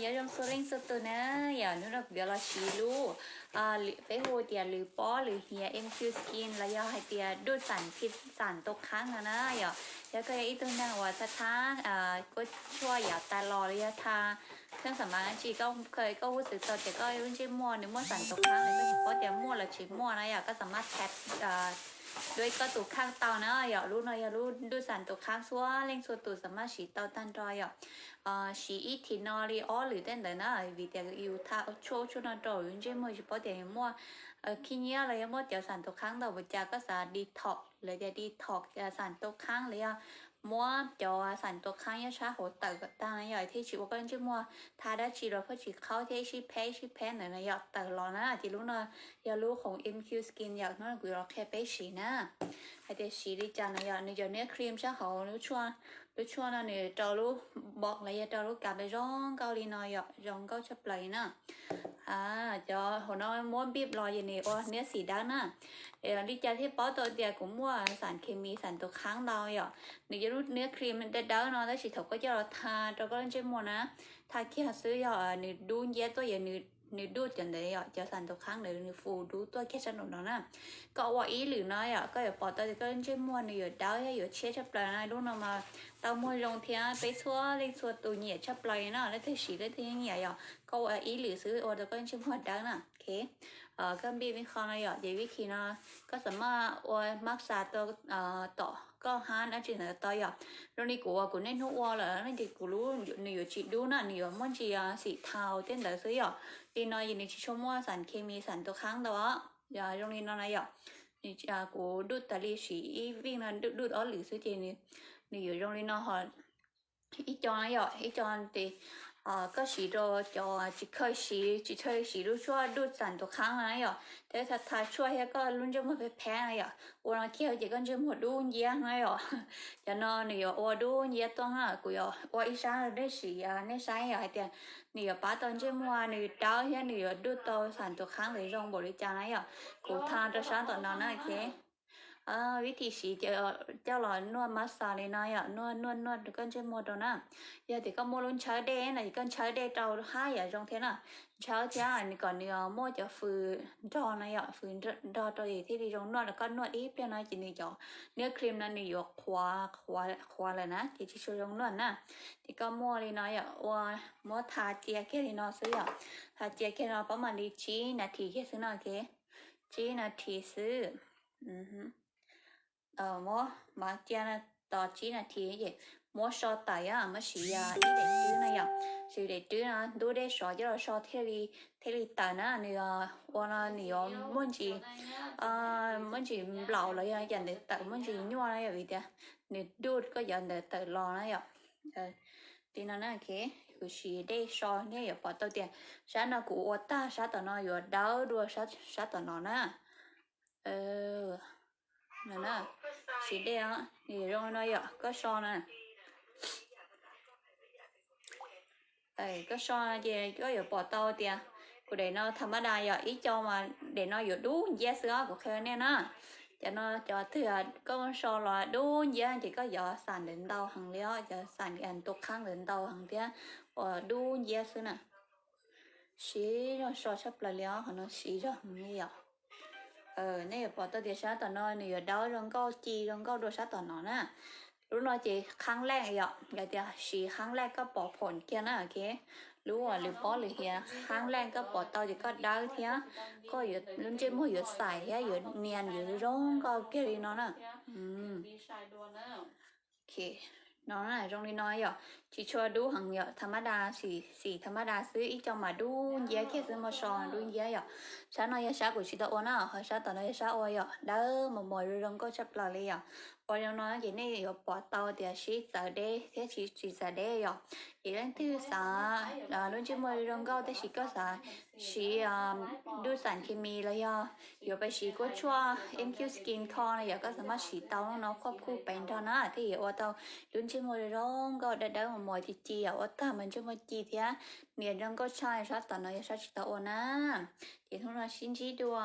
giờ trong số linh số tụ nè giờ nó được biểu là xí lu phải hồ tiền lử bó lử hiệp MQ skin là do hai tiền đốt sản tốc kháng nè giờ cái ý tôi đangว่าถ้าก็ช่วยอย่าตลอดระยะทางเครื่องสำอางจีก็เคยก็รู้สึกตัวแต่ก็รุ่นจีมั่วหรือมั่วสั่นตกค้างเลยก็เฉพาะแต่มั่วหรือจีมั่วนะอยากก็สามารถแท็กด้วยก็ตุกข้างเตานะอยากรู้นะอยากรู้ดูสั่นตกค้างซัวเล่งซัวตุสามารถฉีดเตาตันรอยฉีดที่นอรีอ๋อหรือเต้นเลยนะวิธีอยู่ท่าโชว์ชุดนั้นตัวรุ่นจีมั่วเฉพาะแต่มั่วขี้เงี้ยเลยมั่วเดี๋ยวสั่นตกค้างแต่ว่าจาก็สาดีท็อกเลยจะดีท็อกสั่นตกค้างเลยmua cho sản xuất kháng nhất xã hội tự ta này rồi thì chỉ có cái chứ mua thà đã chỉ rồi phải chỉ khâu thế ship pay này này giờ tự lo na thì lúc nào giờ lúcของ MQ skin giờ nó gửi ra cái xí na hay thì xí đi chăng này giờ này cream xã hội lúc chua này cho lúc bọt lại cho lúc cả cái rong cao đi nói giờ rong cao chấp lấy na cho hồi nó muốn biết lo gì nè nè xí đó na đi chơi thì bỏ tôi thì cũng mua sản chemi sản xuất kháng đau giờ nếu nhưเนื้อครีมมันจะด้านนอนแล้วฉีดถกก็จะเราทาเราก็เล่นใช้หมดนะทาขี้หัดซื้อหนึ่งดูเยอะตัวอย่างหนึ่งดูจังเลยจะสั่นตัวข้างหนึ่งฟูดูตัวแค่ฉันหนุนนะก็ว่าอีหรือน้อยก็อย่าปล่อยตัวก็เล่นใช้หมดหนึ่งอย่าด้าวอย่าเชี่ยชับเลยนะดูนะมาเตามือลงเทียไปซัวเล่นซัวตัวเหนียดชับเลยนะแล้วเธอฉีดแล้วเธอเหนียดก็ว่าอีหรือซื้อตัวก็เล่นใช้หมดด้านนะโอเคก็บีวิเคราะห์นะเดี๋ยววิธีนะก็สามารถว่ามักษาตัวต่อก็หาอันที่ไหนต่อยตรงนี้กูเน้นหัวเลยนั่นที่กูรู้นี่อยู่จีดูนะนี่อยู่มันจีสีเทาเต้นแต่ซื้อดีน้อยยินดีชมว่าสารเคมีสารตัวค้างแต่ว่าอย่าตรงนี้นั่นนะนี่กูดูตาลีสีวิ่งนั้นดูอ๋อหรือซื้อจีนี่อยู่ตรงนี้นะฮะอีจอนนะอีจอนตีก็สีโดจอจิเคยสีรู้ช่วยดูดสั่นตัวค้างนะแต่ถ้าช่วยก็ลุ้นจะมาไปแพ้นะวันนี้เกี่ยวจะกันจะหมดดูเยอะนะจะนอนนี่ว่าดูเยอะตัวฮะกูว่าอีสานได้สีในสายแต่นี่ป้าตอนจะมัวนี่ดาวเฮียนี่ดูตัวสั่นตัวค้างเลยรองบริจาคนะกูทานตัวช้าตอนนอนนะโอเควิธีสีเจ้าหล่อนนวดมัสซาเลยนะนวดกันจะหมดแล้วนะอย่าแต่ก็โมลุนใช้เดย์นะกันใช้เดย์เราให้ตรงเท่าน่ะเช้าจ้านี่ก่อนเนี่ยโมจะฝืนรอนะฝืนรอตัวเองที่ดีตรงนวดแล้วก็นวดอีกเพียงน้อยจีนี่จ่อเนื้อครีมนั้นนี่ยกขวาเลยนะที่ช่วยตรงนวดนะที่ก็โมเลยนะว่าโมทาเจียแค่นี้เนาะซื้อทาเจียแค่เนาะประมาณจีนาทีแค่ซื้อเนาะโอเคจีนาทีซื้อmà chia là tỏ chỉ là thì gì mua so tài mà xí ý để chứ này xí để chứ là đối để so cho là so theo đi tài na này hoặc là nhiều muốn gì lẩu lại dành để tự muốn gì nhua này vậy thế này đốt có dành để tự lò này thì nó là cái cứ xí để so này bỏ tao tiền sáng nào cũng ta sáng tao nó vừa đau đua sáng tao nó nè nèสีแดงนี่ตรงนั้นก็ช้อนนะก็ช้อนเจก็อยู่ปอดเตาเตียกูเดี๋ยวnóธรรมดาอีจอมาเดี๋ยวnóอยู่ดูเยอะเสือกูเคยเนี่ยนะจะnó cho thừa cóช้อนlàดูเยอะchỉ có sản đến đầu hàng liaoจะsản ăn tục kháng đến đầu hàng tiaดูเยอะซื้อน่ะสีเราช้อนชับเลยแล้วเขาเนาะสีเราไม่này bỏ tao tiền sát tao nói này đó rong câu đồ sát tao nói nè lúc nói chị kháng lẹ vậy thì chỉ kháng lẹ có bỏ phồn kia nè ok lúc mà lúc bỏ lúc kia kháng lẹ có bỏ tao thì có đau thế cóอยู่lúc trên môiอยู่ใส่อยู่เนียนอยู่ร้องก็kia đi nó nè ok nó là trong đi nói chỉ cho đu hàng thầm đa xì thầm đa xứ ít cho mà đu giá kia xứ mà sòn đu giá sáng nay sáng của chị tao nó hồi sáng tao nói sáng ôi đỡ mà mọi người có chấp lại liền ôi nó chỉ này bỏ tàu thì chỉ giờ đây thế chỉ giờ đây chỉ đến thứ sáng lúc trước mọi người có thì chỉ có sáng chỉ đu sản chemi là giờ bây chỉ có cho MQ skin con này có sắm chỉ tao nó khớp khu bền cho nó thì ở tao lúc trước mọi người có đỡ mà mọi thì chi ở tao mình cho mọi chi thế miền trong có chai sát tao nói sát chỉ tao nè thì thôi là xin chỉ đùa